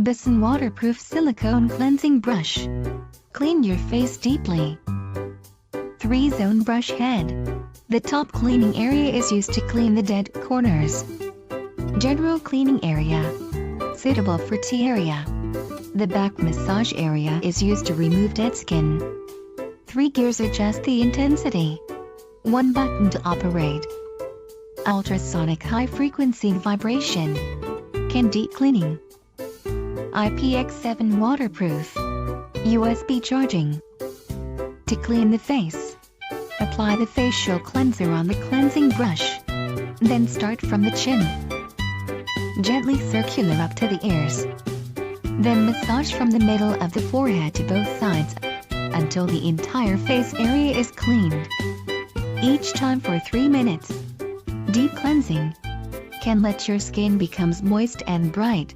Bison Waterproof Silicone Cleansing Brush. Clean your face deeply. 3-zone brush head. The top cleaning area is used to clean the dead corners. General cleaning area. Suitable for tea area. The back massage area is used to remove dead skin. 3 gears adjust the intensity. 1 button to operate. Ultrasonic high-frequency vibration. Can deep cleaning. IPX7 waterproof. USB charging. To clean the face, apply the facial cleanser on the cleansing brush. Then start from the chin. Gently circular up to the ears. Then massage from the middle of the forehead to both sides until the entire face area is cleaned. Each time for 3 minutes. Deep cleansing can let your skin becomes moist and bright.